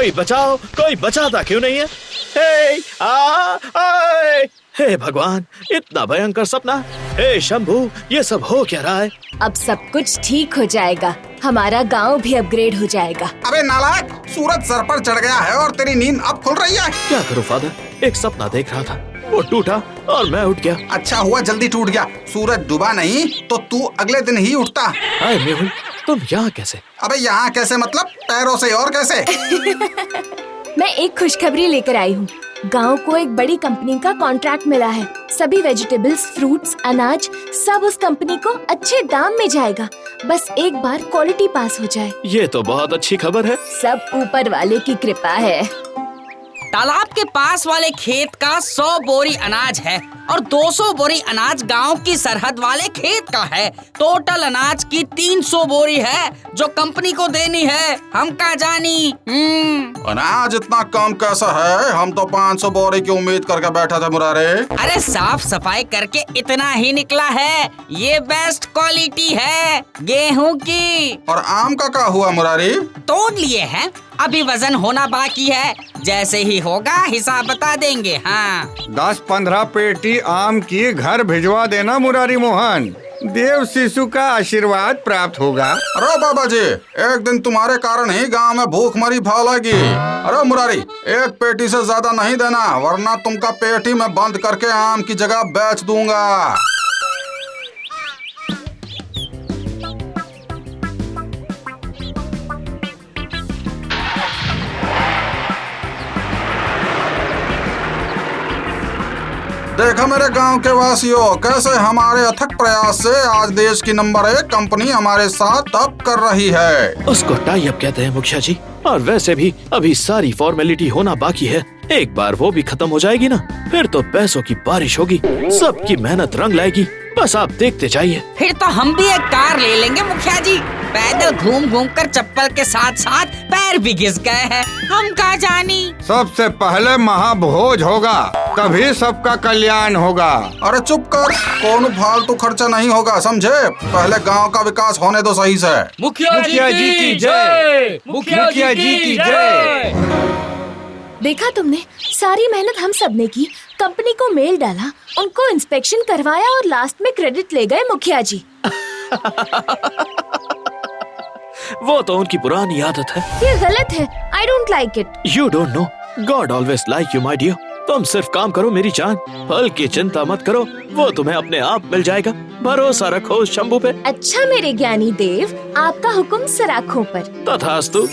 कोई बचाओ, कोई बचाता क्यों नहीं है? हे भगवान, इतना भयंकर सपना। हे शंभू, ये सब हो क्या रहा है? अब सब कुछ ठीक हो जाएगा, हमारा गांव भी अपग्रेड हो जाएगा। अबे नालायक, सूरज सर पर चढ़ गया है और तेरी नींद अब खुल रही है। क्या करूं फादर, एक सपना देख रहा था, वो टूटा और मैं उठ गया। अच्छा हुआ जल्दी टूट गया, सूरज डूबा नहीं तो तू अगले दिन ही उठता। हाय मेहुल, तुम यहाँ कैसे? अबे यहाँ कैसे मतलब, पैरों से और कैसे? मैं एक खुशखबरी लेकर आई हूँ। गांव को एक बड़ी कंपनी का कॉन्ट्रैक्ट मिला है। सभी वेजिटेबल्स, फ्रूट्स, अनाज सब उस कंपनी को अच्छे दाम में जाएगा। बस एक बार क्वालिटी पास हो जाए। ये तो बहुत अच्छी खबर है। सब ऊपर वाले की कृपा है। तालाब के पास वाले खेत का 100 बोरी अनाज है और 200 बोरी अनाज गांव की सरहद वाले खेत का है। टोटल अनाज की 300 बोरी है जो कंपनी को देनी है। हम का जानी। अनाज इतना कम कैसा है? हम तो 500 बोरी की उम्मीद करके बैठा था मुरारे। अरे साफ सफाई करके इतना ही निकला है। ये बेस्ट क्वालिटी है गेहूं की। और आम का क्या हुआ मुरारी? तोड़ लिए हैं, अभी वजन होना बाकी है। जैसे ही होगा हिसाब बता देंगे। हाँ 10-15 पेटी आम की घर भिजवा देना मुरारी मोहन, देव शिशु का आशीर्वाद प्राप्त होगा। अरे बाबा जी, एक दिन तुम्हारे कारण ही गांव में भूखमरी फैलेगी। अरे मुरारी, एक पेटी से ज्यादा नहीं देना, वरना तुमका पेटी में बंद करके आम की जगह बेच दूंगा। देखो मेरे गांव के वासियों, कैसे हमारे अथक प्रयास से आज देश की नंबर 1 कंपनी हमारे साथ टप कर रही है। उसको टाई अप कहते हैं मुखिया जी। और वैसे भी अभी सारी फॉर्मेलिटी होना बाकी है। एक बार वो भी खत्म हो जाएगी ना, फिर तो पैसों की बारिश होगी, सबकी मेहनत रंग लाएगी। बस आप देखते जाइए। फिर तो हम भी एक कार ले लेंगे मुखिया जी। पैदल घूम घूम कर चप्पल के साथ साथ पैर भी घिस गए हैं। हम का जानी। सबसे पहले महाभोज होगा, तभी सबका कल्याण होगा। अरे चुप कर, कौन फालतू खर्चा नहीं होगा, समझे? पहले गांव का विकास होने दो सही से। मुखिया जी की जय, मुखिया जी की जय। देखा तुमने, सारी मेहनत हम सब ने की। कंपनी को मेल डाला, उनको इंस्पेक्शन करवाया और लास्ट में क्रेडिट ले गए मुखिया जी। वो तो उनकी पुरानी आदत है। ये गलत है। I don't like it. You don't know. God always like you, my dear. तुम सिर्फ काम करो मेरी जान, फल की चिंता मत करो, वो तुम्हें अपने आप मिल जाएगा। भरोसा रखो शंभू पे। अच्छा मेरे ज्ञानी देव, आपका हुक्म सराखों पर। तथास्तु।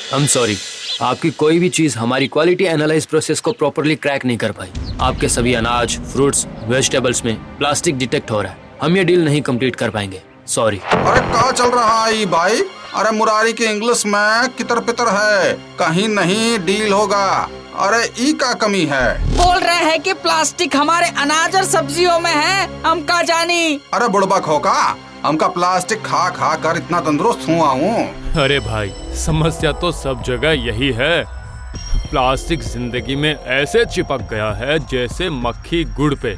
I'm sorry, आपकी कोई भी चीज हमारी क्वालिटी एनालाइज प्रोसेस को प्रॉपरली क्रैक नहीं कर पाई। आपके सभी अनाज, फ्रूट्स, वेजिटेबल्स में प्लास्टिक डिटेक्ट हो रहा है। हम ये डील नहीं कंप्लीट कर पाएंगे, सॉरी। अरे क्या चल रहा है भाई? अरे मुरारी की इंग्लिश में कितर पितर है, कहीं नहीं डील होगा। अरे ई का कमी है? बोल रहे हैं कि प्लास्टिक हमारे अनाज और सब्जियों में है। हम का जानी। अरे बुड़बक होगा, हमका प्लास्टिक खा खा कर इतना तंदुरुस्त हुआ हूँ। अरे भाई, समस्या तो सब जगह यही है। प्लास्टिक जिंदगी में ऐसे चिपक गया है जैसे मक्खी गुड़ पे।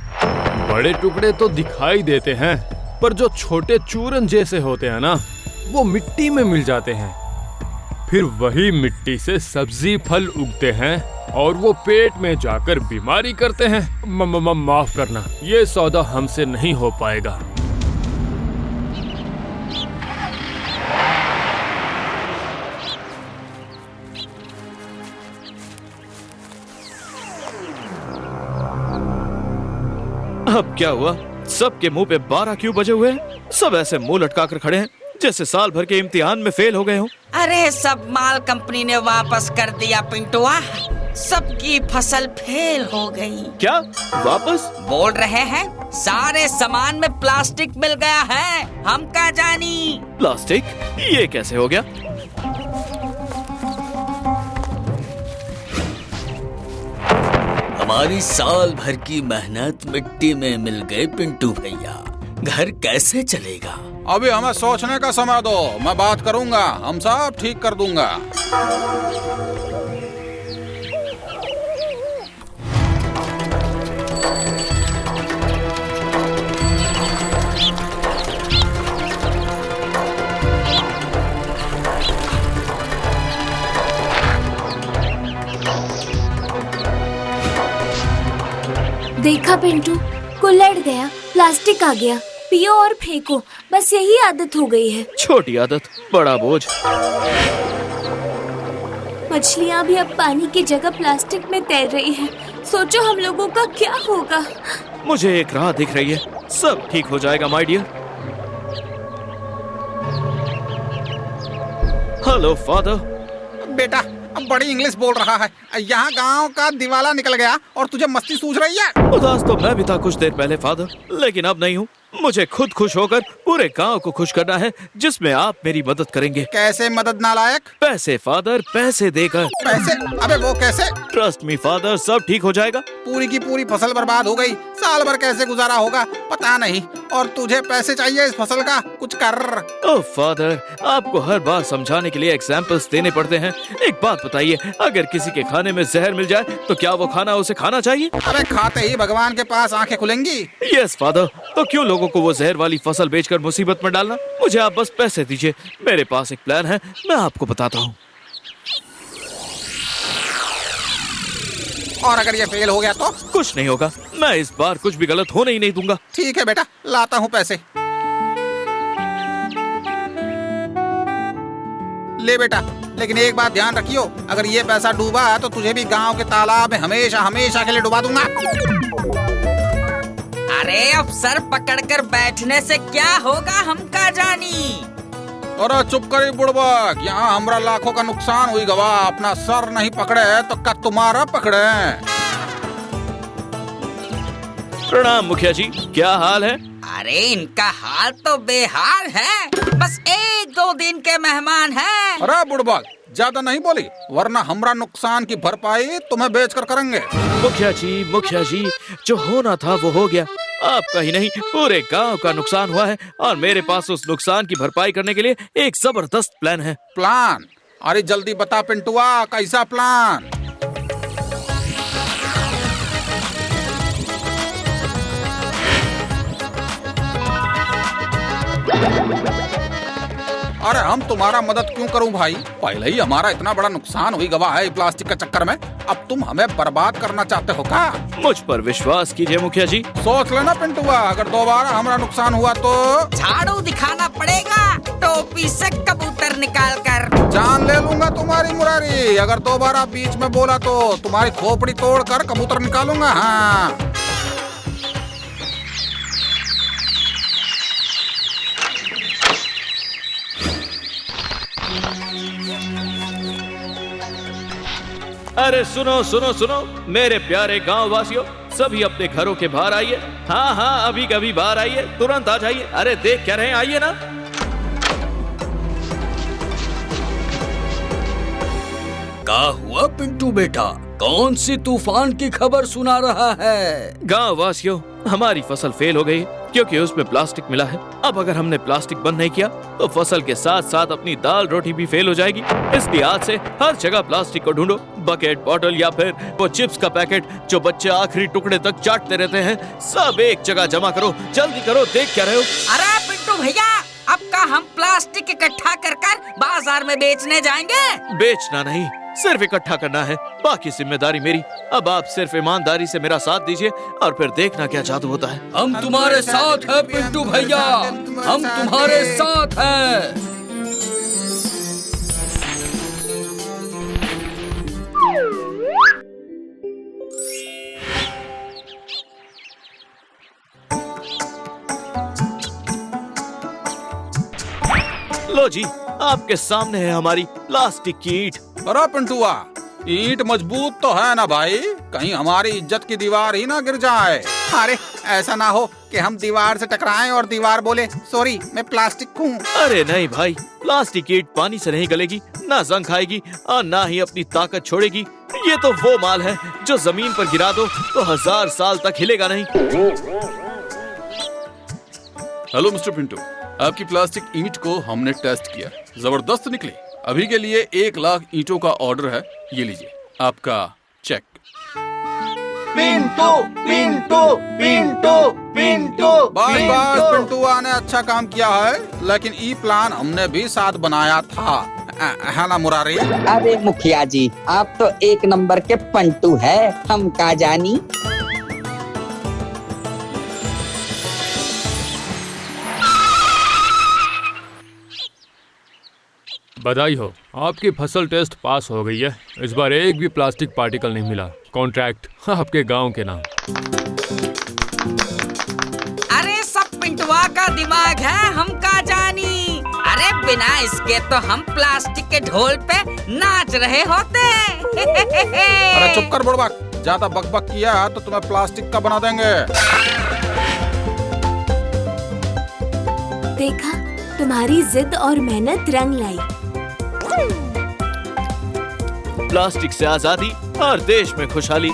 बड़े टुकड़े तो दिखाई देते हैं, पर जो छोटे चूरन जैसे होते हैं ना, वो मिट्टी में मिल जाते हैं। फिर वही मिट्टी से सब्जी फल उगते हैं और वो पेट में जाकर बीमारी करते हैं। माफ करना, ये सौदा हमसे नहीं हो पाएगा। अब क्या हुआ? सबके मुंह पे 12 क्यों बजे हुए हैं? सब ऐसे मुंह लटका कर खड़े हैं जैसे साल भर के इम्तिहान में फेल हो गए हों। अरे सब माल कंपनी ने वापस कर दिया पिंटुआ। सबकी फसल फेल हो गई। क्या वापस? बोल रहे हैं सारे सामान में प्लास्टिक मिल गया है। हम का जानी। प्लास्टिक? ये कैसे हो गया? हमारी साल भर की मेहनत मिट्टी में मिल गई पिंटू भैया। घर कैसे चलेगा? अभी हमें सोचने का समय दो, मैं बात करूंगा, हम सब ठीक कर दूंगा। देखा पिंटू, कुल्हड़ गया, प्लास्टिक आ गया, पियो और फेंको, बस यही आदत हो गई है। छोटी आदत बड़ा बोझ। मछलियाँ भी अब पानी की जगह प्लास्टिक में तैर रही हैं। सोचो हम लोगों का क्या होगा। मुझे एक राह दिख रही है, सब ठीक हो जाएगा माय डियर। Hello father. बेटा बड़ी इंग्लिश बोल रहा है, यहाँ गांव का दिवाला निकल गया और तुझे मस्ती सूझ रही है। उदास तो मैं भी था कुछ देर पहले फादर, लेकिन अब नहीं हूँ। मुझे खुद खुश होकर पूरे गांव को खुश करना है, जिसमें आप मेरी मदद करेंगे। कैसे मदद नालायक? पैसे फादर, पैसे देकर। पैसे? अबे वो कैसे? ट्रस्ट मी फादर, सब ठीक हो जाएगा। पूरी की पूरी फसल बर्बाद हो गई, साल भर कैसे गुजारा होगा पता नहीं, और तुझे पैसे चाहिए इस फसल का? कुछ कर। ओह फादर, आपको हर बार समझाने के लिए एग्जाम्पल्स देने पड़ते हैं। एक बात बताइए, अगर किसी के खाने में जहर मिल जाए तो क्या वो खाना उसे खाना चाहिए? अबे खाते ही भगवान के पास आंखें खुलेंगी। यस फादर, तो क्यों लोगों को वो जहर वाली फसल बेचकर मुसीबत में डालना? मुझे आप बस पैसे दीजिए, मेरे पास एक प्लान है, मैं आपको बताता हूँ। और अगर ये फेल हो गया तो? कुछ नहीं होगा, मैं इस बार कुछ भी गलत होने ही नहीं दूंगा। ठीक है बेटा, लाता हूँ पैसे। ले बेटा, लेकिन एक बात ध्यान रखियो, अगर ये पैसा डूबा तो तुझे भी गांव के तालाब में हमेशा हमेशा के लिए डुबा दूंगा। अरे अब सर पकड़कर बैठने से क्या होगा, हम का जानी। अरे चुप करी बुड़बक, यहाँ हमरा लाखों का नुकसान हुई गवा, अपना सर नहीं पकड़े तो का तुम्हारा पकड़े। प्रणाम मुखिया जी, क्या हाल है? अरे इनका हाल तो बेहाल है, बस 1-2 दिन के मेहमान हैं। अरे बुड़बक, ज्यादा नहीं बोली, वरना हमरा नुकसान की भरपाई तुम्हें बेचकर करेंगे। मुखिया जी, जो होना था वो हो गया। आपका ही नहीं, पूरे गांव का नुकसान हुआ है और मेरे पास उस नुकसान की भरपाई करने के लिए एक जबरदस्त प्लान है। प्लान? अरे जल्दी बता पिंटुआ, कैसा प्लान? अरे हम तुम्हारा मदद क्यों करूं भाई, पहले ही हमारा इतना बड़ा नुकसान हुई गवा है प्लास्टिक के चक्कर में, अब तुम हमें बर्बाद करना चाहते हो क्या? मुझ पर विश्वास कीजिए मुखिया जी। सोच लेना पिंटुआ, अगर दोबारा हमारा नुकसान हुआ तो झाड़ू दिखाना पड़ेगा, टोपी से कबूतर निकाल कर। जान ले लूंगा तुम्हारी मुरारी, अगर दोबारा बीच में बोला तो तुम्हारी खोपड़ी तोड़ कर कबूतर निकालूंगा। हाँ अरे सुनो मेरे प्यारे गांव वासियों, सभी अपने घरों के बाहर आइए। हाँ अभी कभी बाहर आइए, तुरंत आ जाइए। अरे देख क्या रहे हैं, आइए ना। क्या हुआ पिंटू बेटा, कौन सी तूफान की खबर सुना रहा है? गांव वासियों, हमारी फसल फेल हो गई क्योंकि उसमें प्लास्टिक मिला है। अब अगर हमने प्लास्टिक बंद नहीं किया तो फसल के साथ साथ अपनी दाल रोटी भी फेल हो जाएगी। इसलिए आज से हर जगह प्लास्टिक को ढूंढो, बकेट, बॉटल या फिर वो चिप्स का पैकेट जो बच्चे आखिरी टुकड़े तक चाटते रहते हैं, सब एक जगह जमा करो। जल्दी करो, देख क्या रहे हो? अरे पिंटू भैया, अब का हम प्लास्टिक इकट्ठा कर बाजार में बेचने जाएंगे? बेचना नहीं, सिर्फ इकट्ठा करना है, बाकी जिम्मेदारी मेरी। अब आप सिर्फ ईमानदारी से मेरा साथ दीजिए और फिर देखना क्या जादू होता है। हम तुम्हारे साथ हैं पिंटू भैया, हम तुम्हारे साथ हैं। लो जी, आपके सामने है हमारी प्लास्टिक की ईंट। अरे पिंटुआ, ईंट मजबूत तो है ना भाई, कहीं हमारी इज्जत की दीवार ही ना गिर जाए। अरे ऐसा ना हो कि हम दीवार से टकराएं और दीवार बोले सॉरी मैं प्लास्टिक हूँ। अरे नहीं भाई, प्लास्टिक ईंट पानी से नहीं गलेगी, ना जंग खाएगी और ना ही अपनी ताकत छोड़ेगी। ये तो वो माल है जो जमीन पर गिरा दो तो 1000 साल तक हिलेगा नहीं। हेलो मिस्टर पिंटू, आपकी प्लास्टिक ईंट को हमने टेस्ट किया, जबरदस्त निकली। अभी के लिए 1 लाख ईंटों का ऑर्डर है, ये लीजिए आपका चेक। पिंटू पिंटू पिंटू पिंटू बस पिंटुआ ने अच्छा काम किया है, लेकिन ई प्लान हमने भी साथ बनाया था, है ना मुरारी? अरे मुखिया जी, आप तो 1 नंबर के पंटू है, हम का जानी। बधाई हो, आपकी फसल टेस्ट पास हो गई है। इस बार एक भी प्लास्टिक पार्टिकल नहीं मिला। कॉन्ट्रैक्ट आपके गांव के नाम। अरे सब पिंटुआ का दिमाग है, हम का जानी। अरे बिना इसके तो हम प्लास्टिक के ढोल पे नाच रहे होते। अरे चुप कर बुड़बक, ज्यादा बकबक किया तो तुम्हें प्लास्टिक का बना देंगे। देखा, तुम्हारी जिद और मेहनत रंग लाई। प्लास्टिक से आजादी और देश में खुशहाली।